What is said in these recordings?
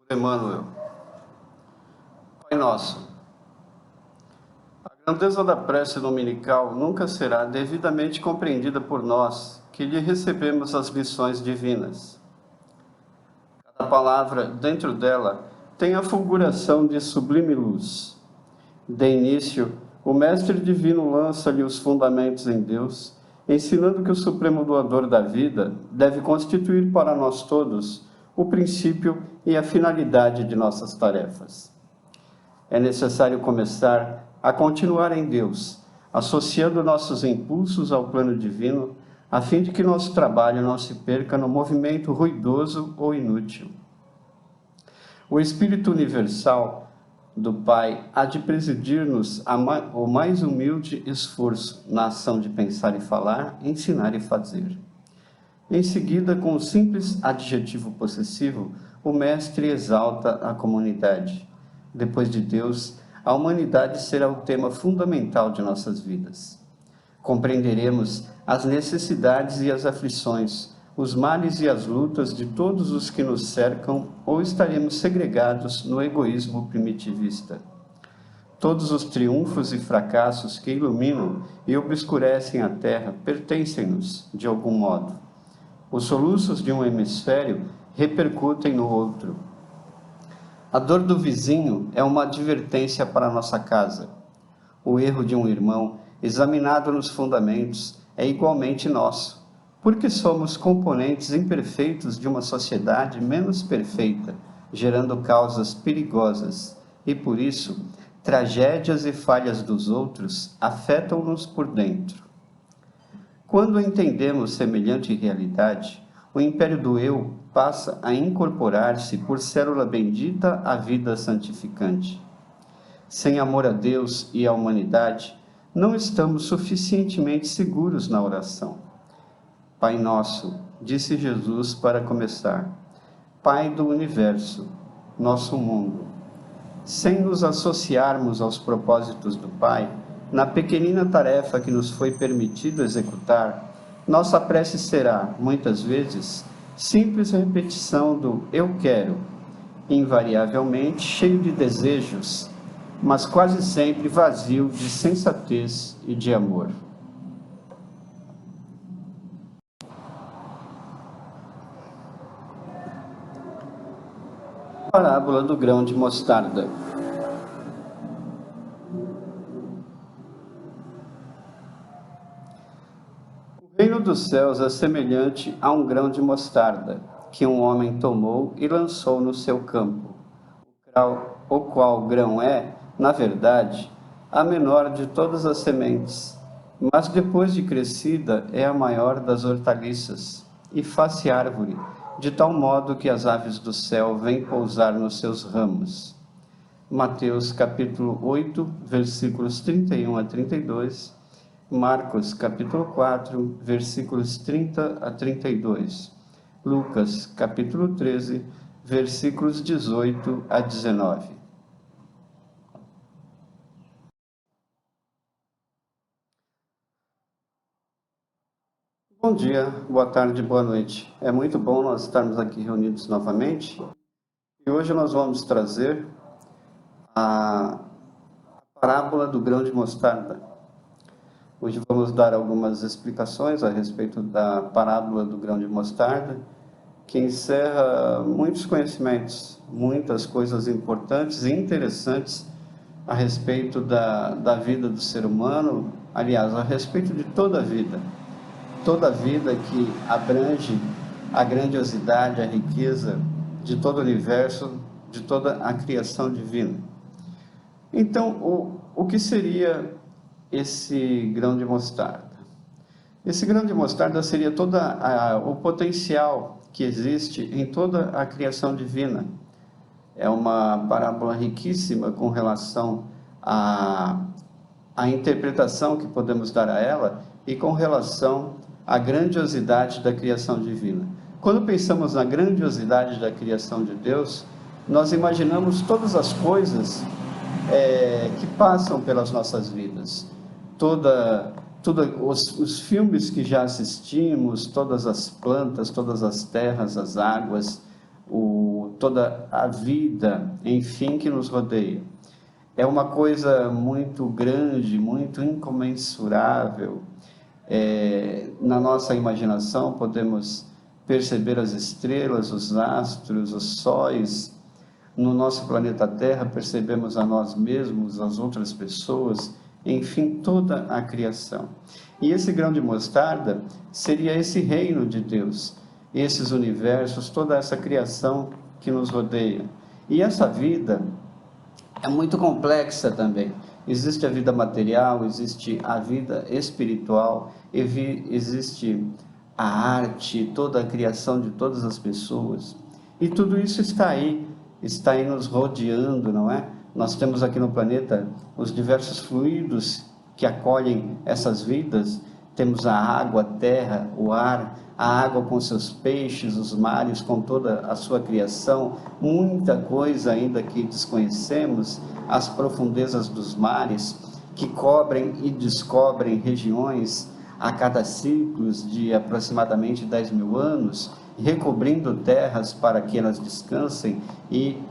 Emmanuel. Pai Nosso, a grandeza da prece dominical nunca será devidamente compreendida por nós, que lhe recebemos as lições divinas. Cada palavra, dentro dela, tem a fulguração de sublime luz. De início, o Mestre Divino lança-lhe os fundamentos em Deus, ensinando que o Supremo Doador da vida deve constituir para nós todos o princípio e a finalidade de nossas tarefas. É necessário começar a continuar em Deus, associando nossos impulsos ao plano divino, a fim de que nosso trabalho não se perca no movimento ruidoso ou inútil. O Espírito Universal do Pai há de presidir-nos o mais humilde esforço na ação de pensar e falar, ensinar e fazer. Em seguida, com o simples adjetivo possessivo, o Mestre exalta a comunidade. Depois de Deus, a humanidade será o tema fundamental de nossas vidas. Compreenderemos as necessidades e as aflições, os males e as lutas de todos os que nos cercam, ou estaremos segregados no egoísmo primitivista. Todos os triunfos e fracassos que iluminam e obscurecem a Terra pertencem-nos, de algum modo. Os soluços de um hemisfério repercutem no outro. A dor do vizinho é uma advertência para nossa casa. O erro de um irmão, examinado nos fundamentos, é igualmente nosso, porque somos componentes imperfeitos de uma sociedade menos perfeita, gerando causas perigosas, e por isso, tragédias e falhas dos outros afetam-nos por dentro. Quando entendemos semelhante realidade, o império do eu passa a incorporar-se por célula bendita à vida santificante. Sem amor a Deus e à humanidade, não estamos suficientemente seguros na oração. Pai nosso, disse Jesus para começar, Pai do universo, nosso mundo. Sem nos associarmos aos propósitos do Pai, na pequenina tarefa que nos foi permitido executar, nossa prece será, muitas vezes, simples repetição do eu quero, invariavelmente cheio de desejos, mas quase sempre vazio de sensatez e de amor. Parábola do grão de mostarda. O reino dos céus é semelhante a um grão de mostarda, que um homem tomou e lançou no seu campo, o qual grão é, na verdade, a menor de todas as sementes, mas depois de crescida é a maior das hortaliças, e faz-se árvore, de tal modo que as aves do céu vêm pousar nos seus ramos. Mateus capítulo 8, versículos 31 a 32, Marcos capítulo 4, versículos 30 a 32, Lucas capítulo 13, versículos 18 a 19. Bom dia, boa tarde, boa noite. É muito bom nós estarmos aqui reunidos novamente. E hoje nós vamos trazer a parábola do grão de mostarda. Hoje vamos dar algumas explicações a respeito da parábola do grão de mostarda, que encerra muitos conhecimentos, muitas coisas importantes e interessantes a respeito da vida do ser humano, aliás, a respeito de toda a vida que abrange a grandiosidade, a riqueza de todo o universo, de toda a criação divina. Então, o que seria esse grão de mostarda? Esse grão de mostarda seria todo o potencial que existe em toda a criação divina. É uma parábola riquíssima com relação à interpretação que podemos dar a ela e com relação à grandiosidade da criação divina. Quando pensamos na grandiosidade da criação de Deus, nós imaginamos todas as coisas que passam pelas nossas vidas. Os filmes que já assistimos, todas as plantas, todas as terras, as águas, o toda a vida, enfim, que nos rodeia. É uma coisa muito grande, muito incomensurável. Na nossa imaginação podemos perceber as estrelas, os astros, os sóis. No nosso planeta Terra percebemos a nós mesmos, as outras pessoas, enfim, toda a criação. E esse grão de mostarda seria esse reino de Deus, esses universos, toda essa criação que nos rodeia. E essa vida é muito complexa também. Existe a vida material, existe a vida espiritual, existe a arte, toda a criação de todas as pessoas. E tudo isso está aí nos rodeando, não é? Nós temos aqui no planeta os diversos fluidos que acolhem essas vidas. Temos a água, a terra, o ar, a água com seus peixes, os mares com toda a sua criação, muita coisa ainda que desconhecemos, as profundezas dos mares, que cobrem e descobrem regiões a cada ciclos de aproximadamente 10 mil anos, recobrindo terras para que elas descansem e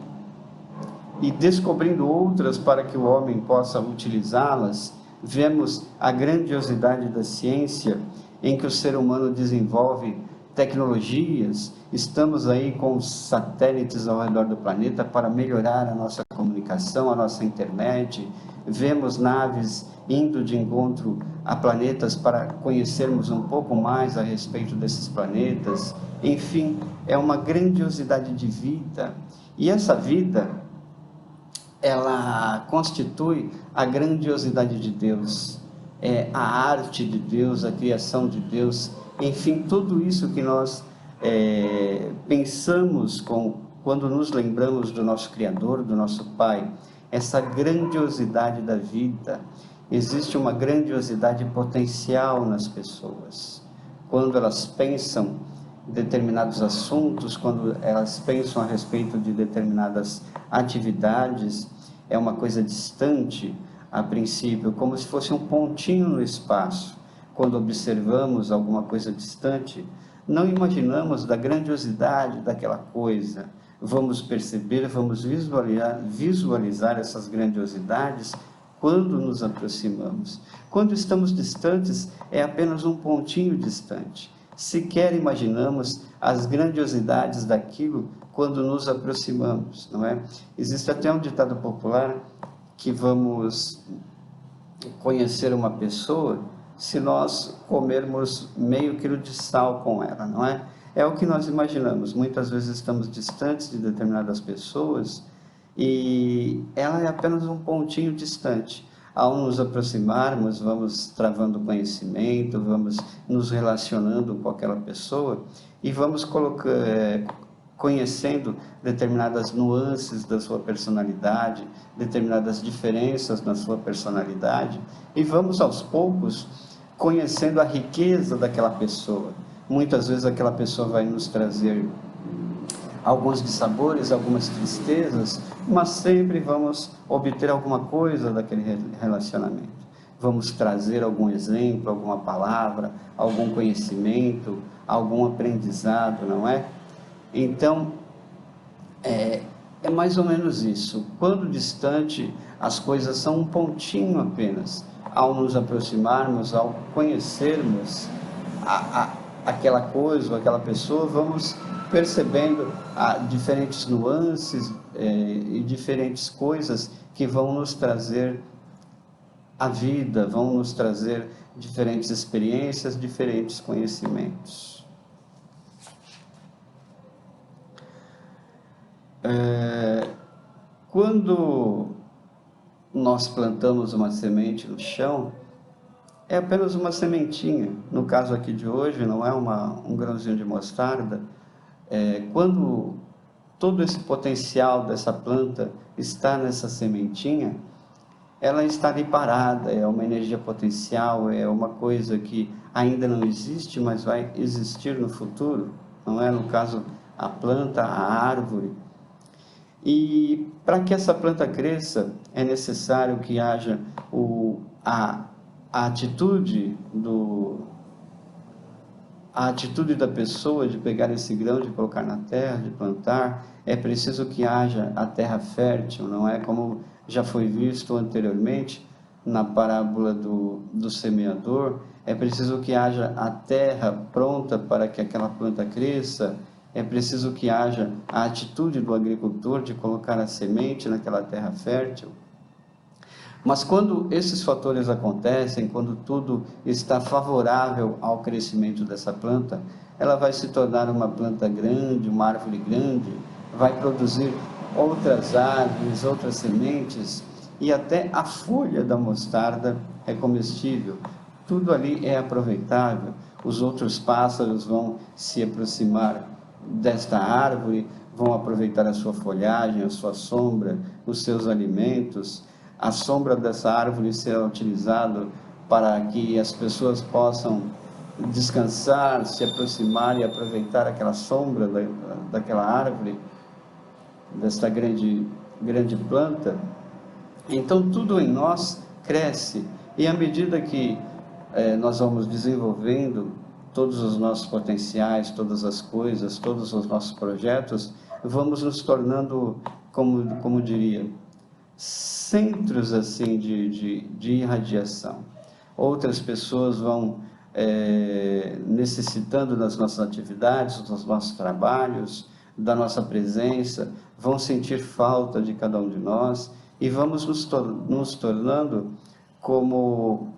descobrindo outras para que o homem possa utilizá-las. Vemos a grandiosidade da ciência em que o ser humano desenvolve tecnologias. Estamos aí com satélites ao redor do planeta para melhorar a nossa comunicação, a nossa internet. Vemos naves indo de encontro a planetas para conhecermos um pouco mais a respeito desses planetas. Enfim, é uma grandiosidade de vida. E essa vida, ela constitui a grandiosidade de Deus, a arte de Deus, a criação de Deus, enfim, tudo isso que nós pensamos quando nos lembramos do nosso Criador, do nosso Pai, essa grandiosidade da vida. Existe uma grandiosidade potencial nas pessoas, quando elas pensam em determinados assuntos, quando elas pensam a respeito de determinadas atividades. É uma coisa distante, a princípio, como se fosse um pontinho no espaço. Quando observamos alguma coisa distante, não imaginamos da grandiosidade daquela coisa. Vamos perceber, vamos visualizar essas grandiosidades quando nos aproximamos. Quando estamos distantes, é apenas um pontinho distante. Sequer imaginamos as grandiosidades daquilo quando nos aproximamos, não é? Existe até um ditado popular que vamos conhecer uma pessoa se nós comermos meio quilo de sal com ela, não é? É o que nós imaginamos. Muitas vezes estamos distantes de determinadas pessoas e ela é apenas um pontinho distante. Ao nos aproximarmos, vamos travando conhecimento, vamos nos relacionando com aquela pessoa e vamos conhecendo determinadas nuances da sua personalidade, determinadas diferenças na sua personalidade, e vamos aos poucos conhecendo a riqueza daquela pessoa. Muitas vezes aquela pessoa vai nos trazer alguns dissabores, algumas tristezas, mas sempre vamos obter alguma coisa daquele relacionamento. Vamos trazer algum exemplo, alguma palavra, algum conhecimento, algum aprendizado, não é? Então, é mais ou menos isso. Quando distante, as coisas são um pontinho apenas. Ao nos aproximarmos, ao conhecermos aquela coisa ou aquela pessoa, vamos percebendo diferentes nuances e diferentes coisas que vão nos trazer a vida, vão nos trazer diferentes experiências, diferentes conhecimentos. Quando nós plantamos uma semente no chão, é apenas uma sementinha. No caso aqui de hoje, não é um grãozinho de mostarda. Quando todo esse potencial dessa planta está nessa sementinha, ela está ali parada, é uma energia potencial, é uma coisa que ainda não existe, mas vai existir no futuro, não é? No caso, a planta, a árvore. E para que essa planta cresça, é necessário que haja a atitude a atitude da pessoa de pegar esse grão, de colocar na terra, de plantar, é preciso que haja a terra fértil, não é como já foi visto anteriormente na parábola do semeador. É preciso que haja a terra pronta para que aquela planta cresça, é preciso que haja a atitude do agricultor de colocar a semente naquela terra fértil. Mas quando esses fatores acontecem, quando tudo está favorável ao crescimento dessa planta, ela vai se tornar uma planta grande, uma árvore grande, vai produzir outras árvores, outras sementes, e até a folha da mostarda é comestível. Tudo ali é aproveitável. Os outros pássaros vão se aproximar desta árvore, vão aproveitar a sua folhagem, a sua sombra, os seus alimentos. A sombra dessa árvore será utilizada para que as pessoas possam descansar, se aproximar e aproveitar aquela sombra daquela árvore, desta grande planta. Então tudo em nós cresce, e à medida que nós vamos desenvolvendo todos os nossos potenciais, todas as coisas, todos os nossos projetos, vamos nos tornando, como diria, centros assim de irradiação. Outras pessoas vão necessitando das nossas atividades, dos nossos trabalhos, da nossa presença, vão sentir falta de cada um de nós, e vamos nos tornando como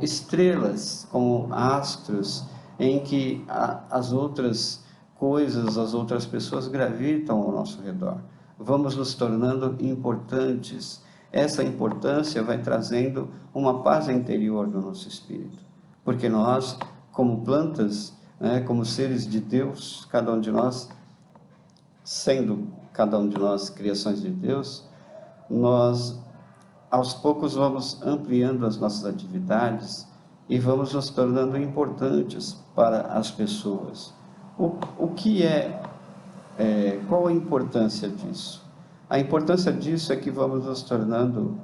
estrelas, como astros, em que as outras coisas, as outras pessoas gravitam ao nosso redor. Vamos nos tornando importantes. Essa importância vai trazendo uma paz interior no nosso espírito, porque nós, como plantas, como seres de Deus, cada um de nós, sendo cada um de nós criações de Deus, nós aos poucos vamos ampliando as nossas atividades e vamos nos tornando importantes para as pessoas. Qual a importância disso? A importância disso é que vamos nos tornando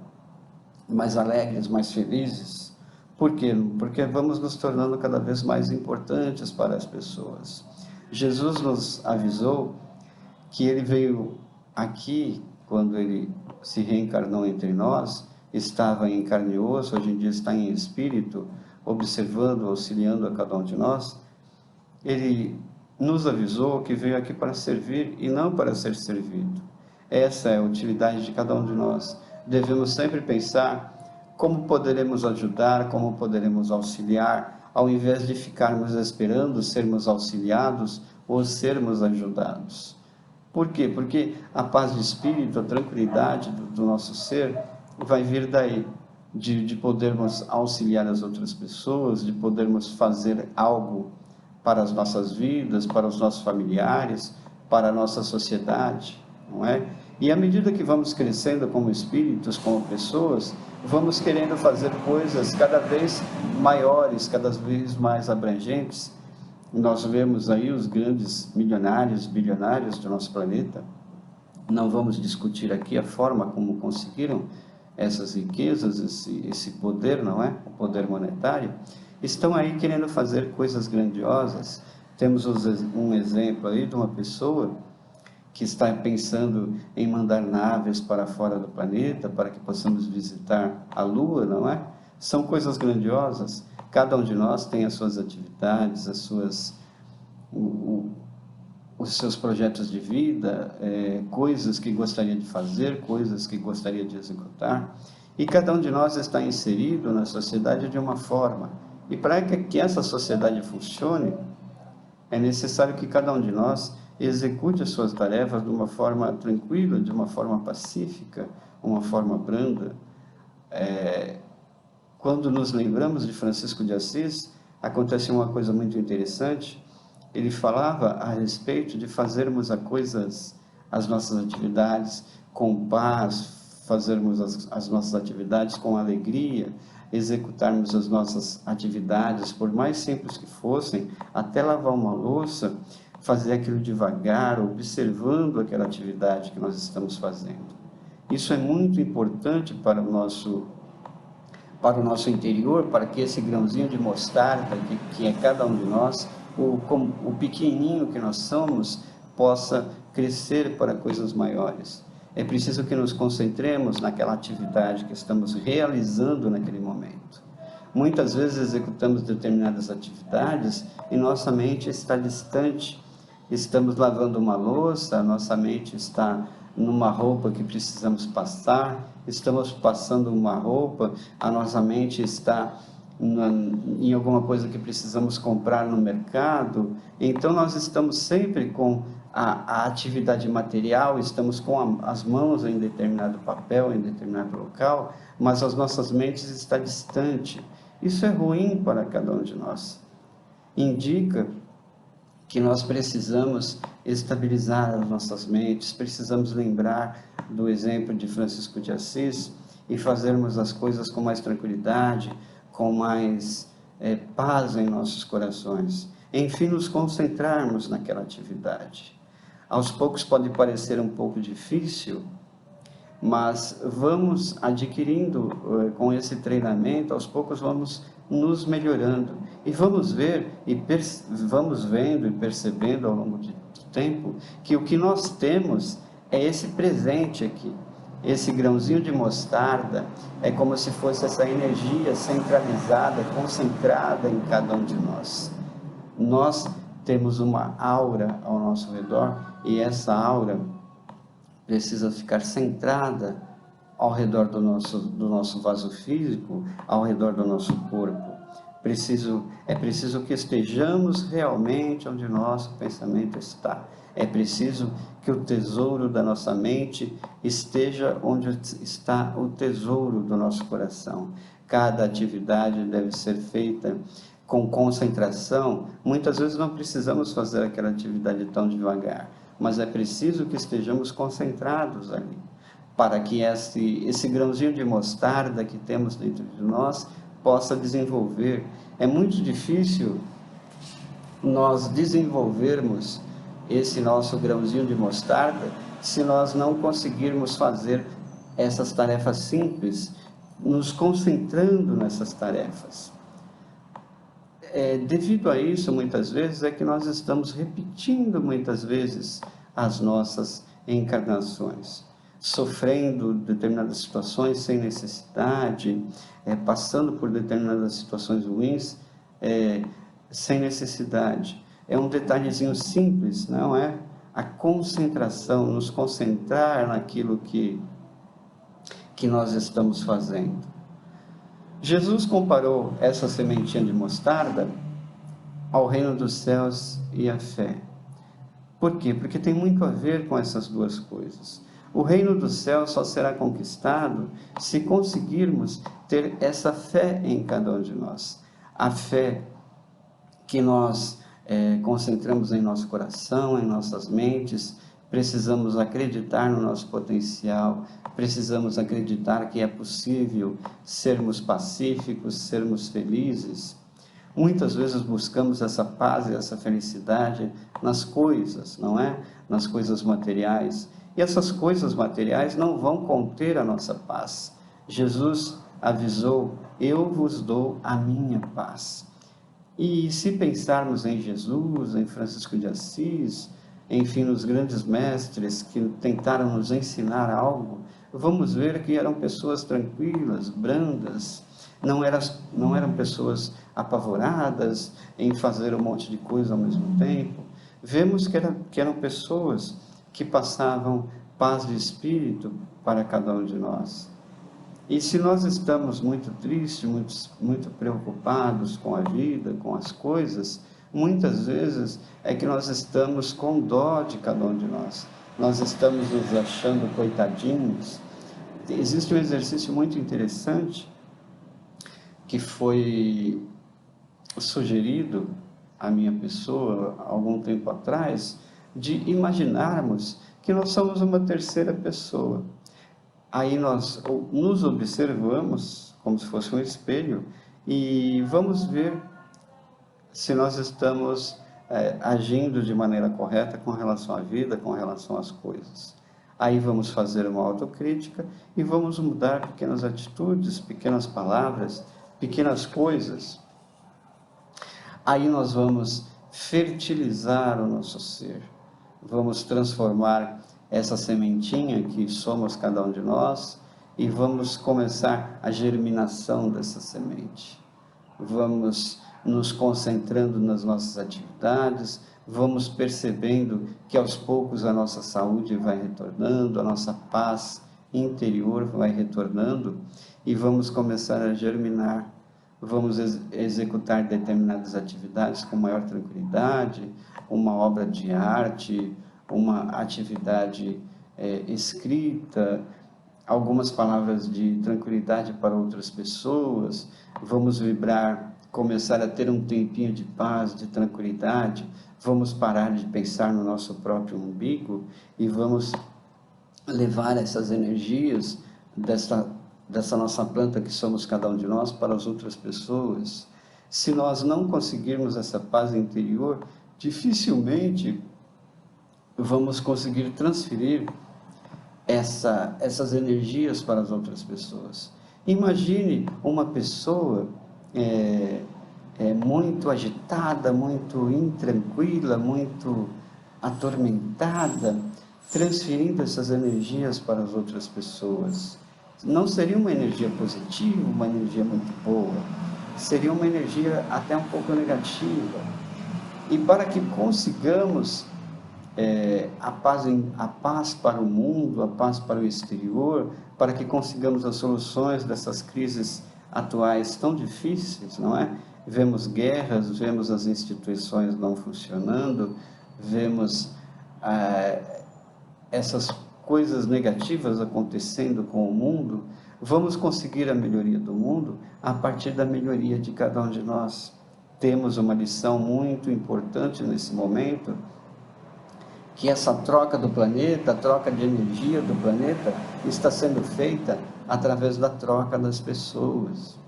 mais alegres, mais felizes. Por quê? Porque vamos nos tornando cada vez mais importantes para as pessoas. Jesus nos avisou que ele veio aqui, quando ele se reencarnou entre nós, estava em carne e osso, hoje em dia está em espírito, observando, auxiliando a cada um de nós. Ele nos avisou que veio aqui para servir e não para ser servido. Essa é a utilidade de cada um de nós. Devemos sempre pensar como poderemos ajudar, como poderemos auxiliar, ao invés de ficarmos esperando sermos auxiliados ou sermos ajudados. Por quê? Porque a paz de espírito, a tranquilidade do nosso ser vai vir daí, de podermos auxiliar as outras pessoas, de podermos fazer algo para as nossas vidas, para os nossos familiares, para a nossa sociedade, não é? E à medida que vamos crescendo como espíritos, como pessoas, vamos querendo fazer coisas cada vez maiores, cada vez mais abrangentes. Nós vemos aí os grandes milionários, bilionários do nosso planeta. Não vamos discutir aqui a forma como conseguiram essas riquezas, esse poder, não é? O poder monetário. Estão aí querendo fazer coisas grandiosas. Temos um exemplo aí de uma pessoa que está pensando em mandar naves para fora do planeta, para que possamos visitar a Lua, não é? São coisas grandiosas. Cada um de nós tem as suas atividades, os seus projetos de vida, coisas que gostaria de fazer, coisas que gostaria de executar. E cada um de nós está inserido na sociedade de uma forma. E para que essa sociedade funcione, é necessário que cada um de nós execute as suas tarefas de uma forma tranquila, de uma forma pacífica, uma forma branda. Quando nos lembramos de Francisco de Assis, acontece uma coisa muito interessante. Ele falava a respeito de fazermos as nossas atividades com paz, fazermos as nossas atividades com alegria, executarmos as nossas atividades, por mais simples que fossem, até lavar uma louça, fazer aquilo devagar, observando aquela atividade que nós estamos fazendo. Isso é muito importante para o para o nosso interior, para que esse grãozinho de mostarda, que é cada um de nós, o pequenininho que nós somos, possa crescer para coisas maiores. É preciso que nos concentremos naquela atividade que estamos realizando naquele momento. Muitas vezes executamos determinadas atividades e nossa mente está distante. Estamos lavando uma louça, nossa mente está numa roupa que precisamos passar, estamos passando uma roupa, a nossa mente está em alguma coisa que precisamos comprar no mercado. Então nós estamos sempre com a atividade material, estamos com as mãos em determinado papel, em determinado local, mas as nossas mentes estão distantes. Isso é ruim para cada um de nós. Indica que nós precisamos estabilizar as nossas mentes, precisamos lembrar do exemplo de Francisco de Assis e fazermos as coisas com mais tranquilidade, com mais paz em nossos corações. Enfim, nos concentrarmos naquela atividade. Aos poucos pode parecer um pouco difícil, mas vamos adquirindo com esse treinamento, aos poucos vamos nos melhorando e vamos ver vamos vendo e percebendo ao longo do tempo que o que nós temos é esse presente aqui. Esse grãozinho de mostarda é como se fosse essa energia centralizada, concentrada em cada um de nós. Nós temos uma aura ao nosso redor e essa aura precisa ficar centrada ao redor do nosso vaso físico, ao redor do nosso corpo. É preciso que estejamos realmente onde nosso pensamento está. É preciso que o tesouro da nossa mente esteja onde está o tesouro do nosso coração. Cada atividade deve ser feita com concentração. Muitas vezes não precisamos fazer aquela atividade tão devagar, mas é preciso que estejamos concentrados ali, para que esse grãozinho de mostarda que temos dentro de nós possa desenvolver. É muito difícil nós desenvolvermos esse nosso grãozinho de mostarda se nós não conseguirmos fazer essas tarefas simples, nos concentrando nessas tarefas. Devido a isso, muitas vezes, é que nós estamos repetindo muitas vezes as nossas encarnações, sofrendo determinadas situações sem necessidade, passando por determinadas situações ruins sem necessidade. É um detalhezinho simples, não é? A concentração, nos concentrar naquilo que nós estamos fazendo. Jesus comparou essa sementinha de mostarda ao reino dos céus e à fé. Por quê? Porque tem muito a ver com essas duas coisas. O reino dos céus só será conquistado se conseguirmos ter essa fé em cada um de nós. A fé que nós concentramos em nosso coração, em nossas mentes. Precisamos acreditar no nosso potencial, precisamos acreditar que é possível sermos pacíficos, sermos felizes. Muitas vezes buscamos essa paz e essa felicidade nas coisas, não é? Nas coisas materiais. E essas coisas materiais não vão conter a nossa paz. Jesus avisou: eu vos dou a minha paz. E se pensarmos em Jesus, em Francisco de Assis, enfim, nos grandes mestres que tentaram nos ensinar algo, vamos ver que eram pessoas tranquilas, brandas, não eram pessoas apavoradas em fazer um monte de coisa ao mesmo tempo. Vemos que eram pessoas que passavam paz de espírito para cada um de nós. E se nós estamos muito tristes, muito preocupados com a vida, com as coisas, muitas vezes é que nós estamos com dó de cada um de nós. Nós estamos nos achando coitadinhos. Existe um exercício muito interessante que foi sugerido à minha pessoa algum tempo atrás, de imaginarmos que nós somos uma terceira pessoa. Aí nós nos observamos como se fosse um espelho e vamos ver se nós estamos agindo de maneira correta com relação à vida, com relação às coisas. Aí vamos fazer uma autocrítica e vamos mudar pequenas atitudes, pequenas palavras, pequenas coisas. Aí nós vamos fertilizar o nosso ser, vamos transformar essa sementinha que somos cada um de nós e vamos começar a germinação dessa semente. Vamos nos concentrando nas nossas atividades, vamos percebendo que aos poucos a nossa saúde vai retornando, a nossa paz interior vai retornando e vamos começar a germinar. Vamos executar determinadas atividades com maior tranquilidade, uma obra de arte, uma atividade escrita, algumas palavras de tranquilidade para outras pessoas. Vamos vibrar, começar a ter um tempinho de paz, de tranquilidade. Vamos parar de pensar no nosso próprio umbigo e vamos levar essas energias dessa nossa planta que somos cada um de nós para as outras pessoas. Se nós não conseguirmos essa paz interior, dificilmente vamos conseguir transferir essas energias para as outras pessoas. Imagine uma pessoa muito agitada, muito intranquila, muito atormentada, transferindo essas energias para as outras pessoas. Não seria uma energia positiva, uma energia muito boa, seria uma energia até um pouco negativa. E para que consigamos a paz para o mundo, a paz para o exterior, para que consigamos as soluções dessas crises atuais tão difíceis, não é? Vemos guerras, vemos as instituições não funcionando, vemos essas coisas negativas acontecendo com o mundo. Vamos conseguir a melhoria do mundo a partir da melhoria de cada um de nós. Temos uma lição muito importante nesse momento, que essa troca do planeta, a troca de energia do planeta, está sendo feita através da troca das pessoas.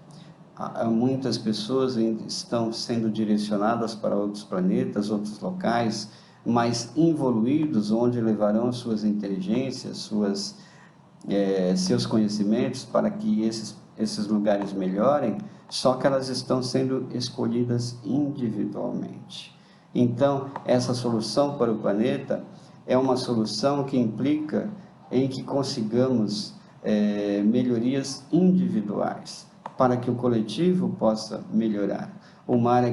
Muitas pessoas estão sendo direcionadas para outros planetas, outros locais mais evoluídos, onde levarão suas inteligências, seus conhecimentos para que esses lugares melhorem, só que elas estão sendo escolhidas individualmente. Então, essa solução para o planeta é uma solução que implica em que consigamos melhorias individuais, para que o coletivo possa melhorar. O mar é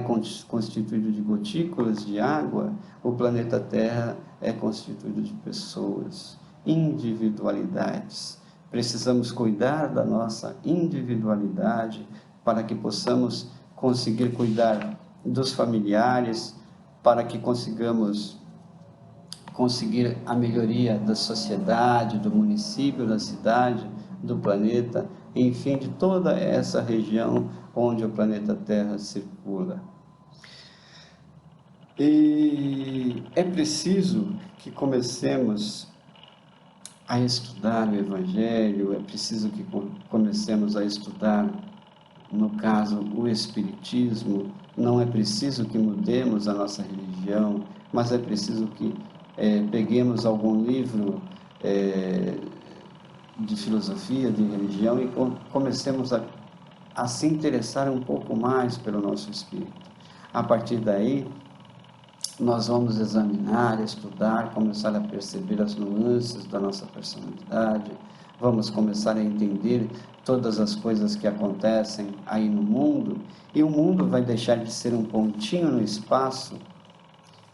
constituído de gotículas de água, o planeta Terra é constituído de pessoas, individualidades. Precisamos cuidar da nossa individualidade para que possamos conseguir cuidar dos familiares, para que consigamos conseguir a melhoria da sociedade, do município, da cidade, do planeta, enfim, de toda essa região onde o planeta Terra circula. E é preciso que comecemos a estudar o Evangelho, é preciso que comecemos a estudar, no caso, o Espiritismo. Não é preciso que mudemos a nossa religião, mas é preciso que peguemos algum livro de filosofia, de religião, e comecemos a se interessar um pouco mais pelo nosso espírito. A partir daí, nós vamos examinar, estudar, começar a perceber as nuances da nossa personalidade, vamos começar a entender todas as coisas que acontecem aí no mundo, e o mundo vai deixar de ser um pontinho no espaço,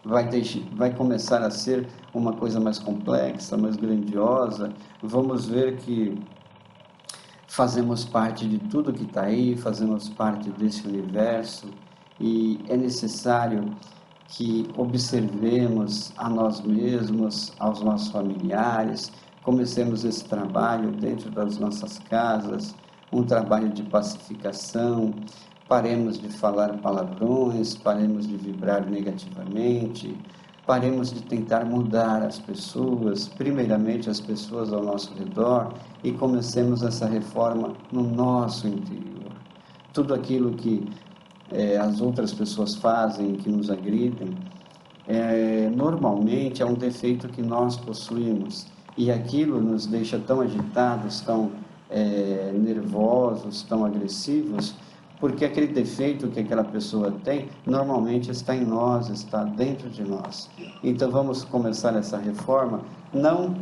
vai começar a ser uma coisa mais complexa, mais grandiosa. Vamos ver que fazemos parte de tudo que está aí, fazemos parte desse universo, e é necessário que observemos a nós mesmos, aos nossos familiares, comecemos esse trabalho dentro das nossas casas, um trabalho de pacificação. Paremos de falar palavrões, paremos de vibrar negativamente, paremos de tentar mudar as pessoas, primeiramente as pessoas ao nosso redor, e comecemos essa reforma no nosso interior. Tudo aquilo que as outras pessoas fazem, que nos agridem, normalmente é um defeito que nós possuímos, e aquilo nos deixa tão agitados, tão nervosos, tão agressivos, porque aquele defeito que aquela pessoa tem, normalmente está em nós, está dentro de nós. Então vamos começar essa reforma, não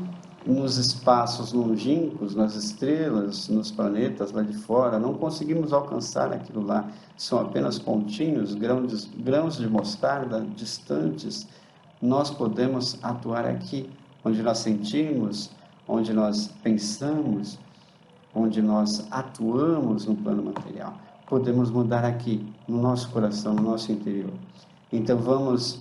nos espaços longínquos, nas estrelas, nos planetas lá de fora, não conseguimos alcançar aquilo lá, são apenas pontinhos, grãos de mostarda distantes. Nós podemos atuar aqui, onde nós sentimos, onde nós pensamos, onde nós atuamos no plano material. Podemos mudar aqui, no nosso coração, no nosso interior. Então vamos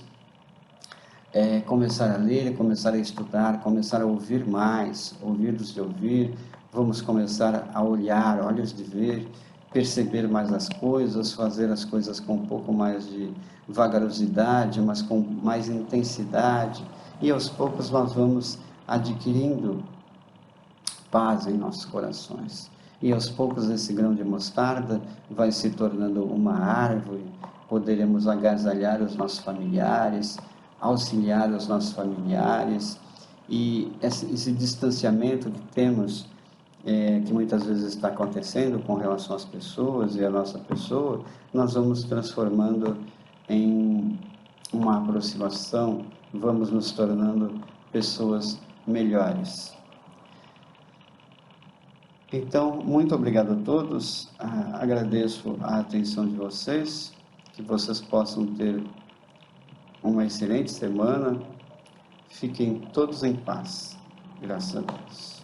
começar a ler, começar a estudar, começar a ouvir mais, ouvidos de ouvir, vamos começar a olhar, olhos de ver, perceber mais as coisas, fazer as coisas com um pouco mais de vagarosidade, mas com mais intensidade, e aos poucos nós vamos adquirindo paz em nossos corações. E aos poucos esse grão de mostarda vai se tornando uma árvore, poderemos agasalhar os nossos familiares, auxiliar os nossos familiares, e esse distanciamento que temos, que muitas vezes está acontecendo com relação às pessoas e à nossa pessoa, nós vamos transformando em uma aproximação, vamos nos tornando pessoas melhores. Então, muito obrigado a todos, agradeço a atenção de vocês, que vocês possam ter uma excelente semana, fiquem todos em paz, graças a Deus.